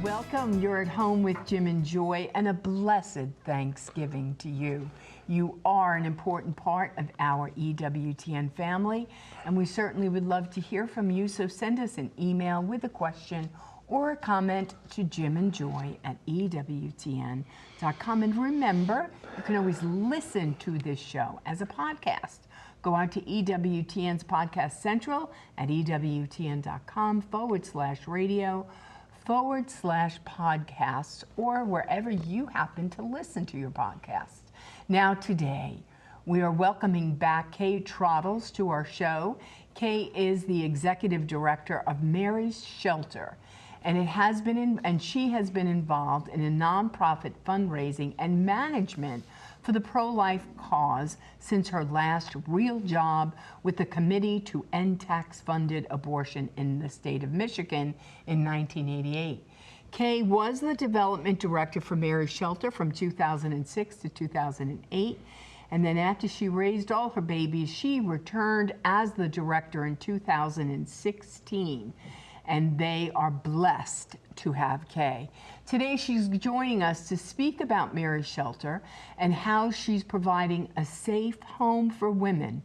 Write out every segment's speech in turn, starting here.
Welcome. You're at home with Jim and Joy, and a blessed Thanksgiving to you. You are an important part of our EWTN family, and we certainly would love to hear from you, so send us an email with a question or a comment to jimandjoy@EWTN.com. And remember, you can always listen to this show as a podcast. Go out to EWTN's Podcast Central at EWTN.com/radio/podcasts, or wherever you happen to listen to your podcast. Now today, we are welcoming back Kay Trattles to our show. Kay is the Executive Director of Mary's Shelter, and she has been involved in a nonprofit fundraising and management for the pro-life cause since her last real job with the Committee to End Tax-Funded Abortion in the state of Michigan in 1988. Kay was the development director for Mary's Shelter from 2006 to 2008. And then after she raised all her babies, she returned as the director in 2016. And they are blessed to have Kay. Today she's joining us to speak about Mary's Shelter and how she's providing a safe home for women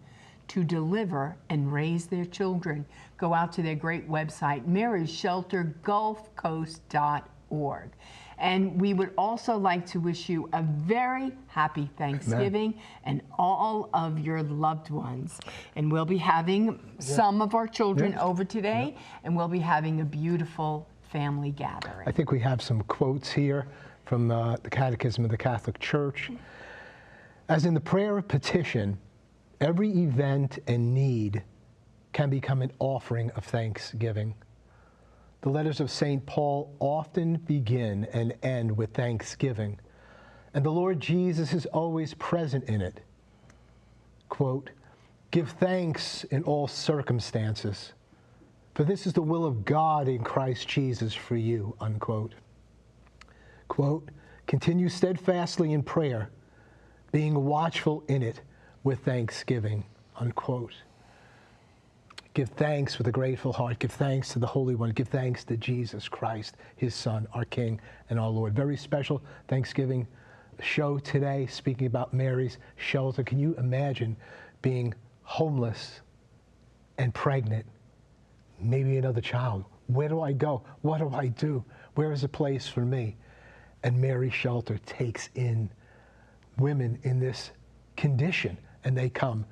to deliver and raise their children. Go out to their great website, marysheltergulfcoast.org. And we would also like to wish you a very happy Thanksgiving. Amen. And all of your loved ones. And we'll be having some of our children over today, and we'll be having a beautiful family gathering. I think we have some quotes here from the Catechism of the Catholic Church. As in the prayer of petition, every event and need can become an offering of thanksgiving. The letters of St. Paul often begin and end with thanksgiving, and the Lord Jesus is always present in it. Quote, "Give thanks in all circumstances, for this is the will of God in Christ Jesus for you," unquote. Quote, "Continue steadfastly in prayer, being watchful in it with thanksgiving," unquote. Give thanks with a grateful heart. Give thanks to the Holy One. Give thanks to Jesus Christ, his Son, our King and our Lord. Very special Thanksgiving show today, speaking about Mary's Shelter. Can you imagine being homeless and pregnant? Maybe another child. Where do I go? What do I do? Where is a place for me? And Mary's Shelter takes in women in this condition, and they come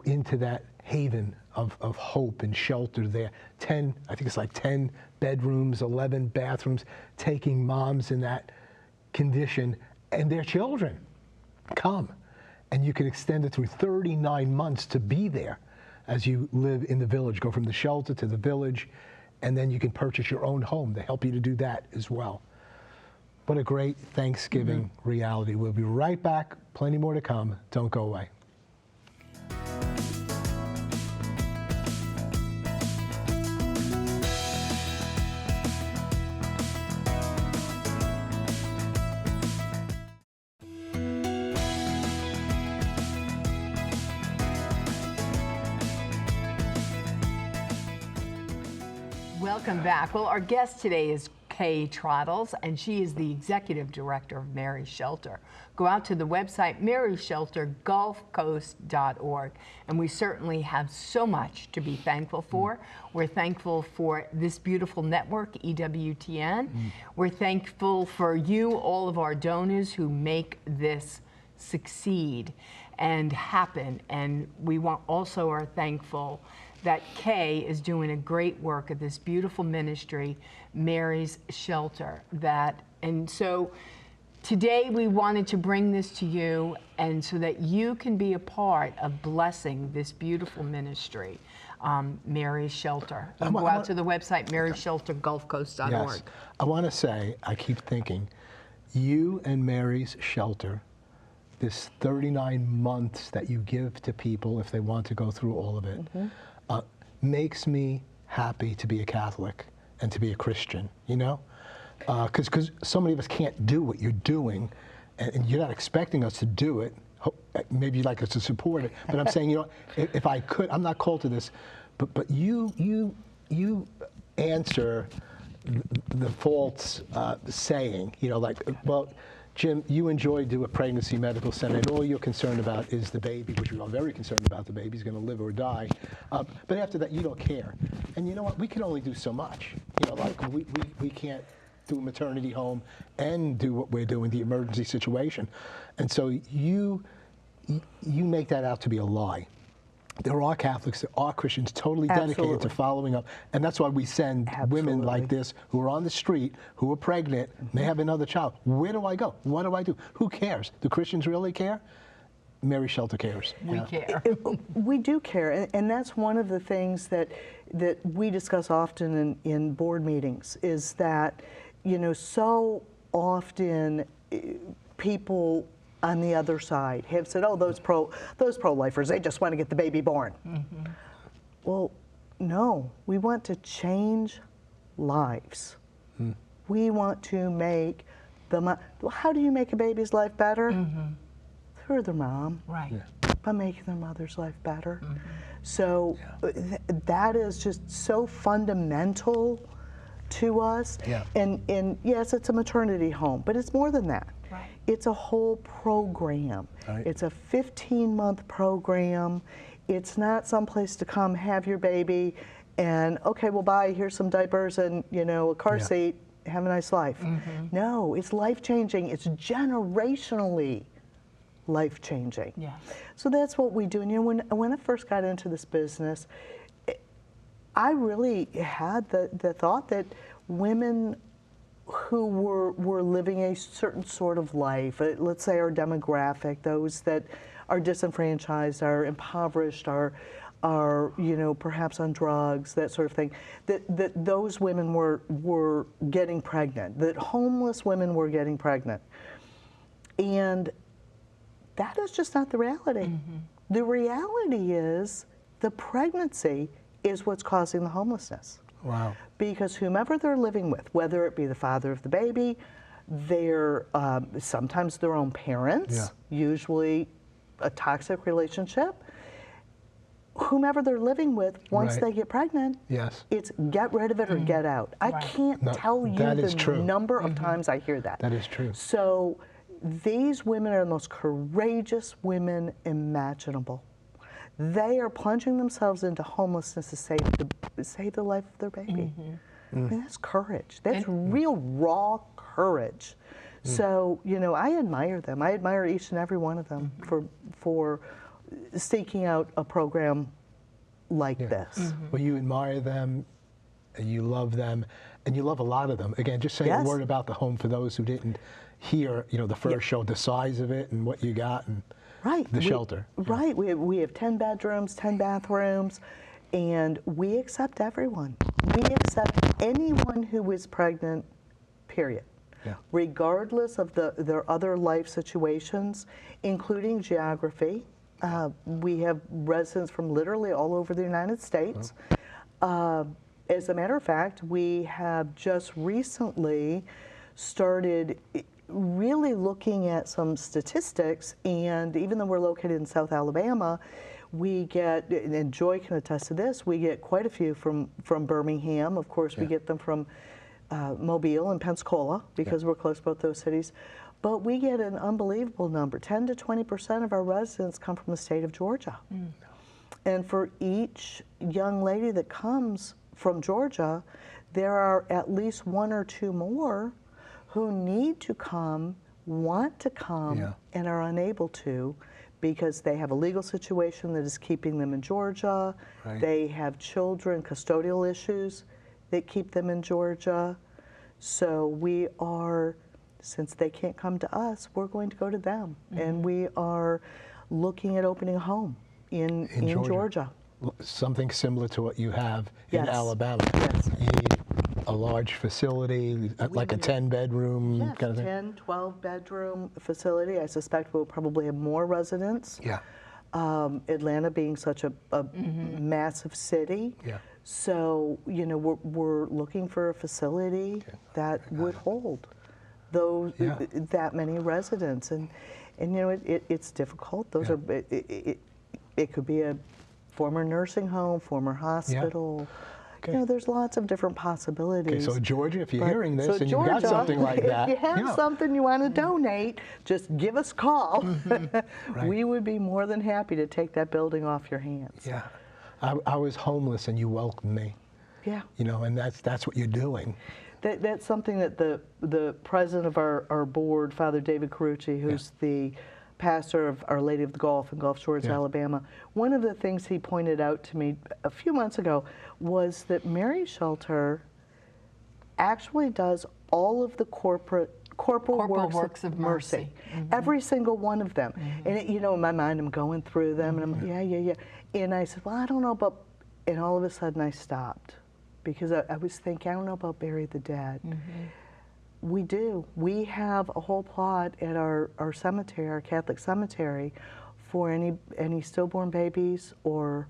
into that haven of hope and shelter there. I think it's like 10 bedrooms, 11 bathrooms, taking moms in that condition and their children. Come, and you can extend it through 39 months to be there as you live in the village. Go from the shelter to the village, and then you can purchase your own home. They help you to do that as well. What a great Thanksgiving reality. We'll be right back. Plenty more to come. Don't go away. Welcome back. Well, our guest today is Kay Trattles, and she is the Executive Director of Mary's Shelter. Go out to the website, marysheltergulfcoast.org, and we certainly have so much to be thankful for. We're thankful for this beautiful network, EWTN. We're thankful for you, all of our donors who make this succeed and happen, and we also are thankful that Kay is doing a great work at this beautiful ministry, Mary's Shelter. And so today we wanted to bring this to you, and so that you can be a part of blessing this beautiful ministry, Mary's Shelter. Go out to the website, marysheltergulfcoast.org. Yes. I want to say, I keep thinking, you and Mary's Shelter, this 39 months that you give to people if they want to go through all of it, makes me happy to be a Catholic and to be a Christian, you know? Because so many of us can't do what you're doing, and you're not expecting us to do it. Maybe you'd like us to support it, but I'm saying, you know, if I could, I'm not called to this, but you answer the false saying, like, well, Jim, you enjoy do a pregnancy medical center, and all you're concerned about is the baby, which we are very concerned about the baby. He's going to live or die. But after that, you don't care. And you know what? We can only do so much. Like we can't do a maternity home and do what we're doing, the emergency situation. And so you make that out to be a lie. There are Catholics, there are Christians totally dedicated to following up. And that's why we send women like this who are on the street, who are pregnant, may have another child. Where do I go? What do I do? Who cares? Do Christians really care? Mary Shelter cares. We care. We do care. And that's one of the things that we discuss often in board meetings is that, so often people on the other side have said, oh, those pro-lifers, they just want to get the baby born. Mm-hmm. Well, no, we want to change lives. Mm. We want to make how do you make a baby's life better? Mm-hmm. Through their mom. Right. Yeah. By making their mother's life better. Mm-hmm. So that is just so fundamental to us. Yeah. And yes, it's a maternity home, but it's more than that. Right. It's a whole program. Right. It's a 15-month program. It's not someplace to come, have your baby, and okay, well, bye, here's some diapers and, a car seat, have a nice life. Mm-hmm. No, it's life-changing. It's generationally life-changing. Yeah. So that's what we do. And when I first got into this business, I really had the thought that women who were living a certain sort of life, let's say our demographic, those that are disenfranchised, are impoverished, are perhaps on drugs, that sort of thing, that those women were getting pregnant, that homeless women were getting pregnant. And that is just not the reality. Mm-hmm. The reality is the pregnancy is what's causing the homelessness. Wow. Because whomever they're living with, whether it be the father of the baby, sometimes their own parents, usually a toxic relationship, whomever they're living with, once they get pregnant, it's get rid of it or get out. I can't tell you the number of times I hear that. That is true. So these women are the most courageous women imaginable. They are plunging themselves into homelessness to save the life of their baby. Mm-hmm. I mean, that's courage. That's real raw courage. So, I admire them. I admire each and every one of them for seeking out a program like this. Mm-hmm. Well, you admire them, and you love them, and you love a lot of them. Again, just saying a word about the home for those who didn't hear, the first show, the size of it and what you got, and the shelter. Right. We have 10 bedrooms, 10 bathrooms, and we accept everyone. We accept anyone who is pregnant, period. Yeah. Regardless of their other life situations, including geography. We have residents from literally all over the United States. As a matter of fact, we have just recently started really looking at some statistics, and even though we're located in South Alabama, we get, and Joy can attest to this, we get quite a few from Birmingham. Of course, we get them from Mobile and Pensacola, because we're close to both those cities. But we get an unbelievable number. 10 to 20% of our residents come from the state of Georgia. Mm. And for each young lady that comes from Georgia, there are at least one or two more who need to come, want to come, and are unable to because they have a legal situation that is keeping them in Georgia. Right. They have children, custodial issues that keep them in Georgia. So we are, since they can't come to us, we're going to go to them. Mm-hmm. And we are looking at opening a home in Georgia. Something similar to what you have in Alabama. Yes. You need a large facility, like a 10-bedroom kind of thing? 10, 12-bedroom facility. I suspect we'll probably have more residents. Yeah. Atlanta being such a massive city. Yeah. So, we're looking for a facility that would hold those that many residents. And it's difficult. Those are, it could be a former nursing home, former hospital. You know, there's lots of different possibilities. Okay, so Georgia, if you're hearing this and Georgia, you've got something like that, if you have something you want to donate, just give us a call. Right. We would be more than happy to take that building off your hands. Yeah, I was homeless and you welcomed me. Yeah. You know, and that's what you're doing. That's something that the president of our board, Father David Carucci, who's the pastor of Our Lady of the Gulf in Gulf Shores, Alabama, one of the things he pointed out to me a few months ago was that Mary's Shelter actually does all of the corporal works of mercy. Every single one of them. And you know, in my mind, I'm going through them, and I'm like, yeah. And I said, well, I don't know about, and all of a sudden I stopped. Because I was thinking, I don't know about bury the dead. We do. We have a whole plot at our cemetery, our Catholic cemetery, for any stillborn babies or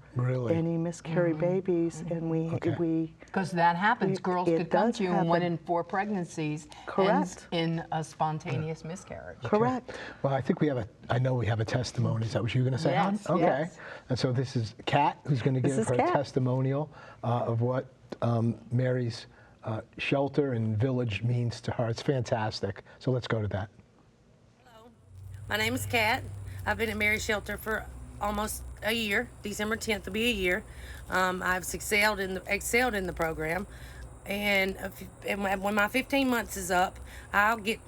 any miscarried babies, and we because that happens. Girls could come to you, and 1 in 4 pregnancies ends in a spontaneous miscarriage. Correct. Well, I think I know we have a testimony. Is that what you were going to say, hon? Yes. Okay. Yes. And so this is Kat who's going to give her testimonial of what Mary's shelter and village means to her. It's fantastic. So let's go to that. Hello, my name is Kat. I've been at Mary's Shelter for almost a year. December 10th will be a year. I've excelled in the program, and when my 15 months is up,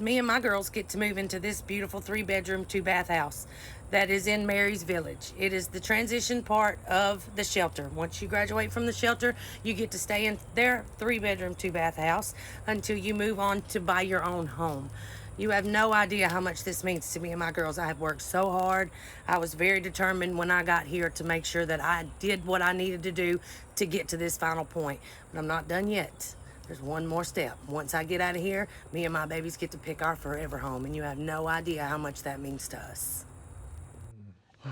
me and my girls get to move into this beautiful 3-bedroom, 2-bath house that is in Mary's Village. It is the transition part of the shelter. Once you graduate from the shelter, you get to stay in their 3-bedroom, 2-bath house until you move on to buy your own home. You have no idea how much this means to me and my girls. I have worked so hard. I was very determined when I got here to make sure that I did what I needed to do to get to this final point. But I'm not done yet. There's one more step. Once I get out of here, me and my babies get to pick our forever home, and you have no idea how much that means to us.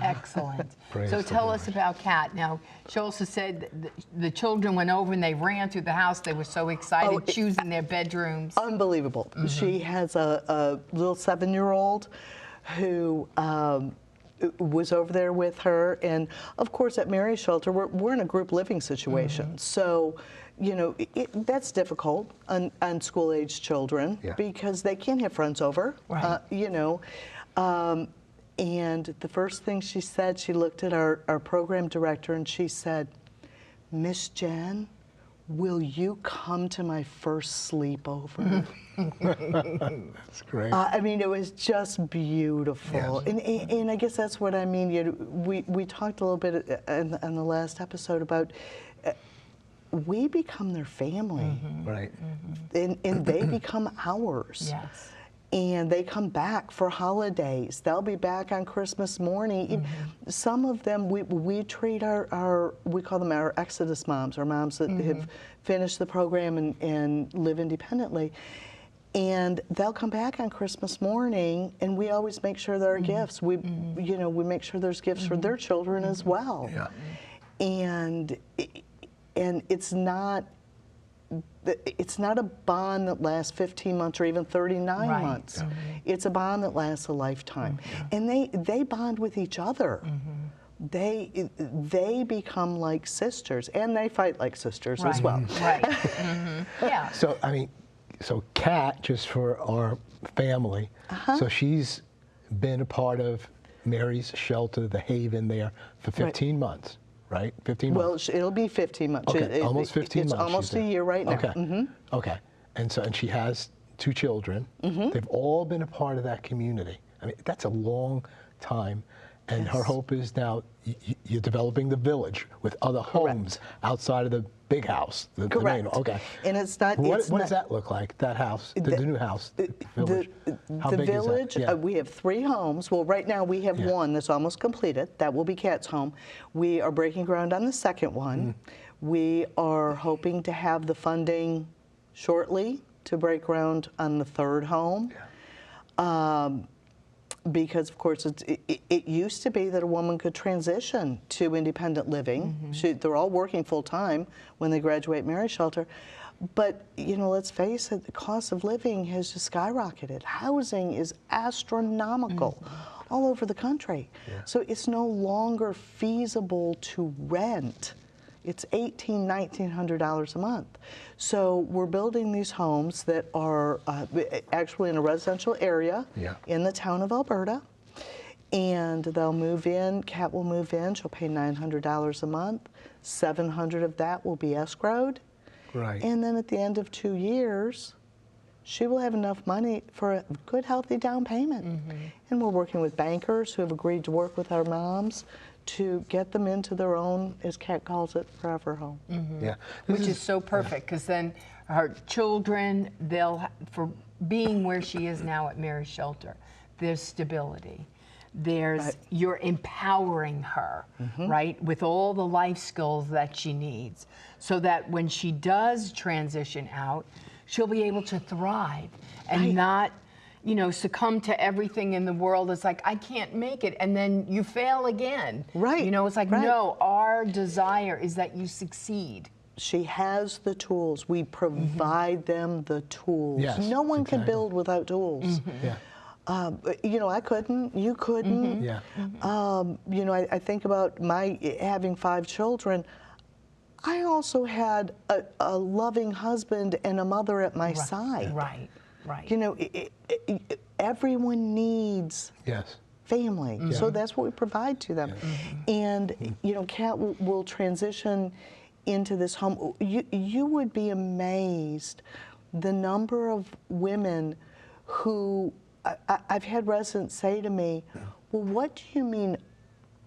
Excellent. Praise So the tell Lord. us about Kat. Now, she also said the children went over and they ran through the house. They were so excited, choosing their bedrooms. Unbelievable. She has a little 7-year-old who was over there with her, and of course at Mary's Shelter we're in a group living situation, so you know that's difficult on school-age children because they can't have friends over, you know. And the first thing she said, she looked at our program director and she said, "Miss Jen, will you come to my first sleepover?" That's great. I mean, it was just beautiful. Yes. And I guess that's what I mean. You know, we talked a little bit in the last episode about we become their family. Right. And they become ours. Yes. And they come back for holidays. They'll be back on Christmas morning. Some of them, we treat we call them our Exodus moms, or moms that have finished the program and live independently. And they'll come back on Christmas morning, and we always make sure there are gifts. We make sure there's gifts for their children as well. Yeah. And it's not a bond that lasts 15 months or even 39 months. It's a bond that lasts a lifetime. And they bond with each other. They become like sisters, and they fight like sisters as well. Yeah. So, I mean, so Kat, just for our family, so she's been a part of Mary's Shelter, the Haven there, for 15 months. Right? 15 months? Well, it'll be 15 months. Okay, almost 15 months. It's almost a year right now. Okay. Okay. And she has 2 children. They've all been a part of that community. I mean, that's a long time. And her hope is now you're developing the village with other homes outside of the big house. The main, okay. And it's not. What does that look like? That house, the new house, the village. How the big village. is that? We have 3 homes. Well, right now we have one that's almost completed. That will be Kat's home. We are breaking ground on the second one. We are hoping to have the funding shortly to break ground on the 3rd home. Because of course it used to be that a woman could transition to independent living. They're all working full time when they graduate Mary's Shelter, but you know, let's face it, the cost of living has just skyrocketed. Housing is astronomical all over the country, so it's no longer feasible to rent. it's $1,900 a month. So we're building these homes that are actually in a residential area in the town of Alberta. And they'll move in, Kat will move in, she'll pay $900 a month. $700 of that will be escrowed. Right. And then at the end of 2 years, she will have enough money for a good, healthy down payment. And we're working with bankers who have agreed to work with our moms to get them into their own, as Kat calls it, forever home. Yeah. Which is so perfect, because then her children, for being where she is now at Mary's Shelter, there's stability. There's, you're empowering her, right, with all the life skills that she needs, so that when she does transition out, she'll be able to thrive and not, you know, succumb to everything in the world. It's like, I can't make it, and then you fail again. Right. You know, it's like, no, our desire is that you succeed. She has the tools. We provide them the tools. Yes, no one can exactly. build without tools. Yeah. You know, I couldn't, you couldn't. Yeah. You know, I think about my having 5 children. I also had a loving husband and a mother at my side. Right, right. You know, everyone needs family. So that's what we provide to them. And, you know, Kat will transition into this home. You would be amazed the number of women who, I've had residents say to me, well, what do you mean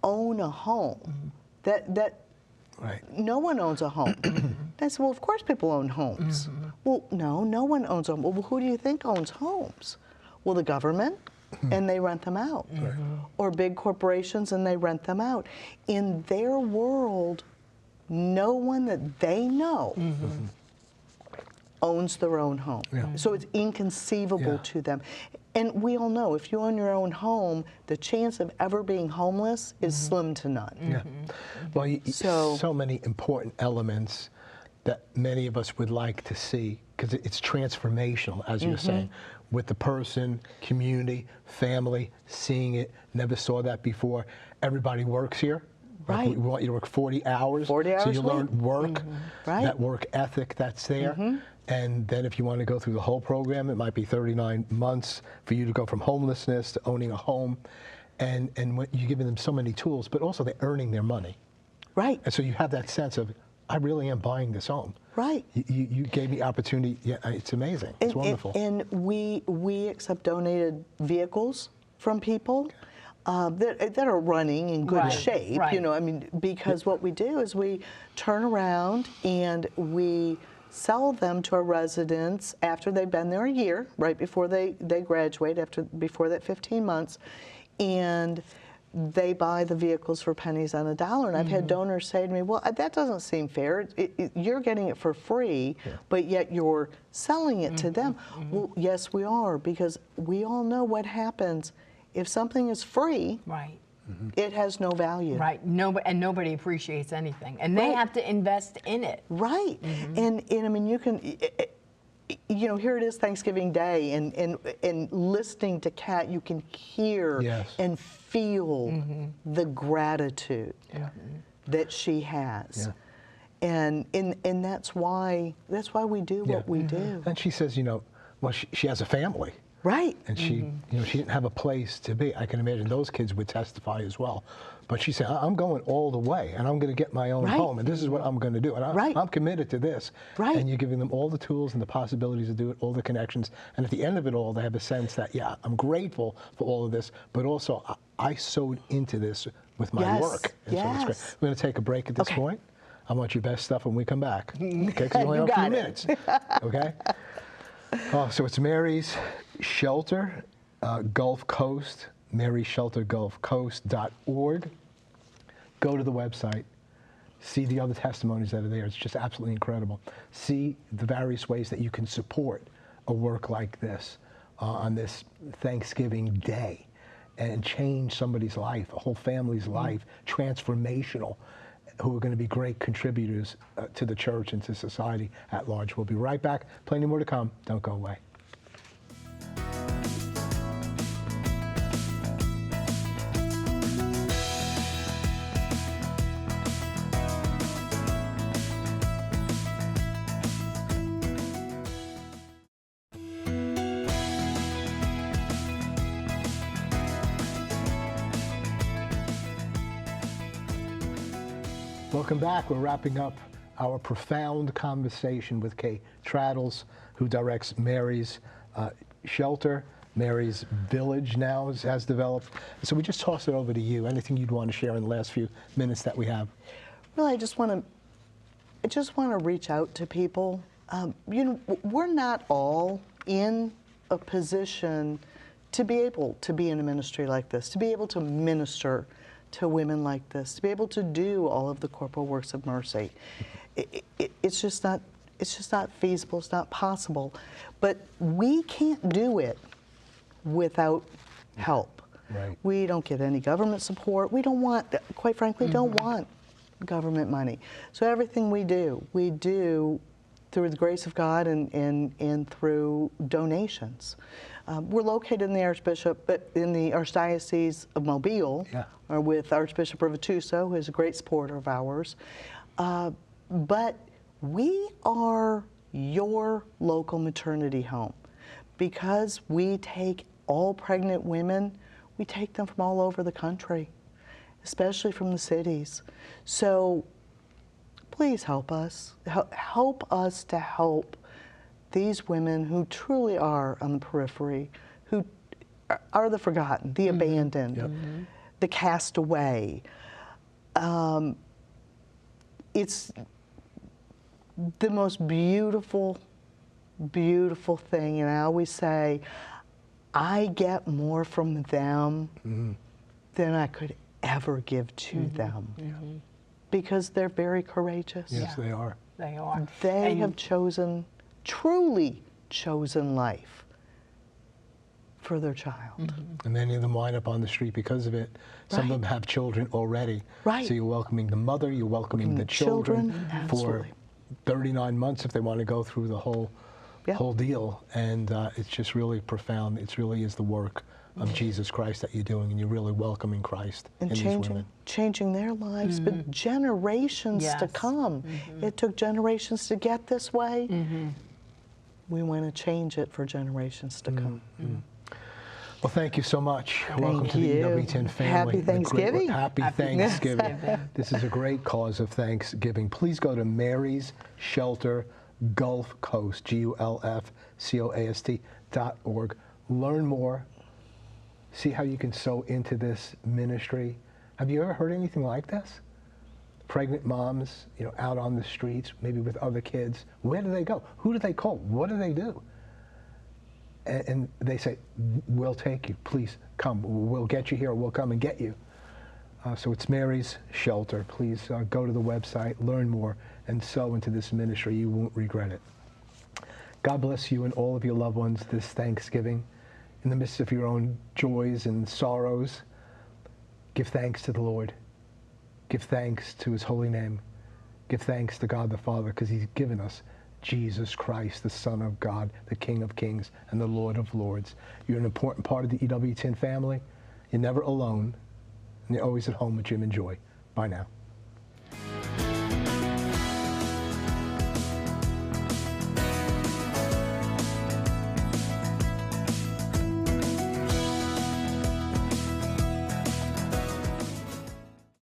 own a home? No one owns a home. I said, well, of course people own homes. Well, no one owns a home. Well, who do you think owns homes? Well, the government, and they rent them out. Or big corporations, and they rent them out. In their world, no one that they know owns their own home. So it's inconceivable to them. And we all know, if you own your own home, the chance of ever being homeless is slim to none. Well, so many important elements that many of us would like to see, because it's transformational, as you're saying, with the person, community, family, seeing it, never saw that before. Everybody works here. Right. We want you to work 40 hours. 40 hours so you a week. learn work, Right. that work ethic that's there. And then if you want to go through the whole program, it might be 39 months for you to go from homelessness to owning a home. And when you're giving them so many tools, but also they're earning their money. Right. And so you have that sense of, I really am buying this home. Right. You gave me opportunity. Yeah, it's amazing. It's wonderful. And we accept donated vehicles from people that are running in good shape. You know, I mean, because what we do is we turn around and we sell them to our residents after they've been there a year, right before they graduate, before that 15 months, and they buy the vehicles for pennies on a dollar. And I've had donors say to me, well, that doesn't seem fair. You're getting it for free, but yet you're selling it to them. Well, yes, we are, because we all know what happens. If something is free, it has no value. Right. And nobody appreciates anything. And they have to invest in it. Right. And I mean, you can, you know, here it is Thanksgiving Day, and listening to Kat, you can hear and feel the gratitude that she has. And that's why we do what we do. And she says, you know, well, she has a family. Right. And she, you know, she didn't have a place to be. I can imagine those kids would testify as well. But she said, I'm going all the way, and I'm going to get my own home, and this is what I'm going to do. And I'm committed to this. Right. And you're giving them all the tools and the possibilities to do it, all the connections. And at the end of it all, they have a sense that, yeah, I'm grateful for all of this, but also I sewed into this with my work. And so it's great. We're going to take a break at this point. I want your best stuff when we come back. Okay, because we only have a few minutes. Okay? So it's Mary's Shelter, Gulf Coast, marysheltergulfcoast.org. Go to the website, see the other testimonies that are there. It's just absolutely incredible. See the various ways that you can support a work like this on this Thanksgiving Day and change somebody's life, a whole family's life, transformational, who are going to be great contributors to the church and to society at large. We'll be right back. Plenty more to come. Don't go away. Welcome back. We're wrapping up our profound conversation with Kay Trattles, who directs Mary's Shelter. Mary's Village now has developed. So we just toss it over to you. Anything you'd want to share in the last few minutes that we have? Well, I just want to reach out to people. You know, we're not all in a position to be able to be in a ministry like this, to be able to minister to women like this, to be able to do all of the corporal works of mercy. It's just not feasible. It's not possible. But we can't do it without help. Right. We don't get any government support. We don't want, quite frankly, don't want government money. So everything we do through the grace of God and through donations. We're located in the Archdiocese of Mobile, with Archbishop Rivatuso, who is a great supporter of ours. But we are your local maternity home because we take all pregnant women, we take them from all over the country, especially from the cities. So please help us. Help us to help these women who truly are on the periphery, who are the forgotten, the abandoned, the cast away. It's the most beautiful, beautiful thing, and I always say, I get more from them than I could ever give to them, because they're very courageous. Yes, they are. They are. They have truly chosen life for their child. And many of them wind up on the street because of it. Some of them have children already. Right. So you're welcoming the mother, you're welcoming the children for Absolutely. 39 months if they want to go through the whole deal. And it's just really profound. It really is the work of Jesus Christ that you're doing, and you're really welcoming Christ And in these women. changing their lives, but generations to come. It took generations to get this way. We want to change it for generations to come. Well, thank you so much. Welcome to the you. EWTN family. Happy Thanksgiving. Happy Thanksgiving. This is a great cause of Thanksgiving. Please go to Mary's Shelter Gulf Coast, GulfCoast.org. Learn more. See how you can sow into this ministry. Have you ever heard anything like this? Pregnant moms, out on the streets, maybe with other kids. Where do they go? Who do they call? What do they do? And they say, we'll take you. Please come. We'll get you here. We'll come and get you. So it's Mary's Shelter. Please go to the website, learn more, and sow into this ministry. You won't regret it. God bless you and all of your loved ones this Thanksgiving. In the midst of your own joys and sorrows, give thanks to the Lord. Give thanks to his holy name. Give thanks to God the Father, because he's given us Jesus Christ, the Son of God, the King of Kings, and the Lord of Lords. You're an important part of the EWTN family. You're never alone, and you're always at home with Jim and Joy. Bye now.